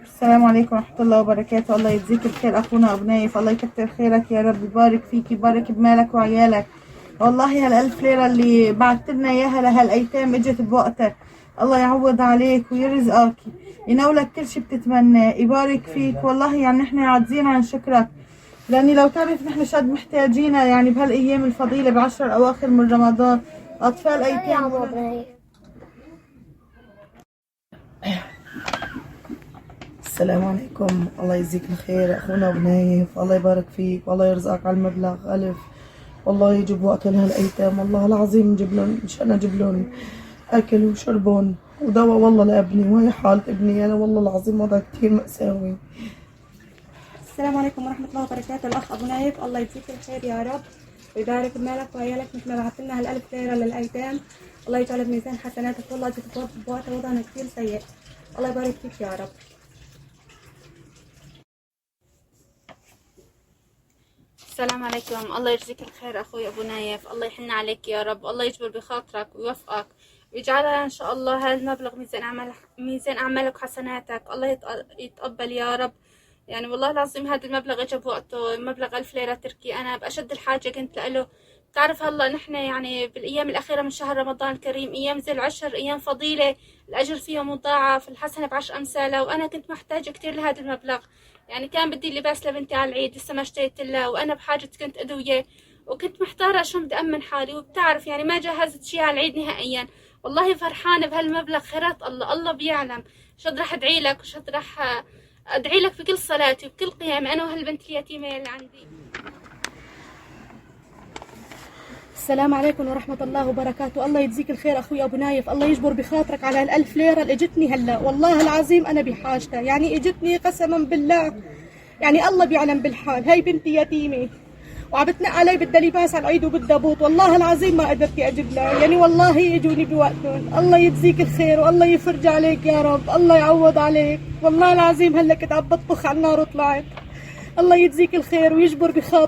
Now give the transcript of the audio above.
السلام عليكم ورحمة الله وبركاته. الله يجزيك الخير أخونا أبو نايف، الله يكتر خيرك يا رب، يبارك فيك، يبارك بمالك وعيالك. والله هال1000 ليرة اللي بعت لنا إياها لهالأيتام إجت بوقتها. الله يعوض عليك ويرزقك، ينولك كل شي بتتمناه، يبارك فيك. والله يعني نحن عاجزين عن شكرك، لأني لو تعرف نحن شد محتاجينها يعني بهالأيام الفضيلة ب10 الأواخر من رمضان. أطفال أيتام. السلام عليكم. الله يجزيك الخير اخونا ابو نايف، الله يبارك فيك والله يرزقك على المبلغ الف. والله يجيب وقت لهالايتام، والله العظيم نجيب لهم، مشان اجيب لهم اكل وشربون ودواء والله لابني، وهي حالة ابني انا والله العظيم وضع كتير مأساوي. السلام عليكم ورحمة الله وبركاته. الأخ أبو نايف، الله يجزيك الخير يا رب ويبارك بمالك وعيالك مثل ما بعثت لنا هال1000 ليرة للأيتام. الله يجعل بميزان حسناتك، والله جيت بوقت وضعنا كثير سيء. الله يبارك فيك يا رب. السلام عليكم. الله يجزيك الخير اخوي ابو نايف، الله يحن عليك يا رب، الله يجبر بخاطرك ويوفقك ويجعلها ان شاء الله هذا المبلغ ميزان اعمالك وحسناتك، الله يتقبل يا رب. يعني والله العظيم هذا المبلغ اجى بوقته، مبلغ 1000 ليرة تركي، انا باشد الحاجة كنت له. بتعرف هلا نحن يعني بالايام الاخيرة من شهر رمضان الكريم، ايام ذي العشر ايام فضيلة، الاجر فيها مضاعف، الحسنة ب10 امثالها، وانا كنت محتاجة كتير لهذا المبلغ. يعني كان بدي لباس لبنتي على العيد لسه ما اشتريت لها، وانا بحاجة كنت ادوية، وكنت محتارة شو بدي امن حالي، وبتعرف يعني ما جهزت شي على العيد نهائيا. والله فرحانة بهالمبلغ، خيرات الله، الله بيعلم شد راح ادعي لك وشد راح ادعي لك بكل صلاتي وبكل قيامي انا وهالبنت اليتيمة اللي عندي. السلام عليكم ورحمة الله وبركاته. الله يجزيك الخير أخوي أبو نايف، الله يجبر بخاطرك على ال1000 ليرة اللي اجتني هلا. والله العظيم أنا بحاجتها، يعني اجتني قسما بالله، يعني الله بيعلم بالحال. هاي بنتي يتيمة وعبتنق علي، بدها لباس على العيد وبدها بوط، والله العظيم ما قدرت اجيب لها، يعني والله اجوني بوقتهم. الله يجزيك الخير والله يفرج عليك يا رب، الله يعوض عليك. والله العظيم هلا كنت عم بطبخ على النار وطلعت. الله يجزيك الخير ويجبر بخاطرك.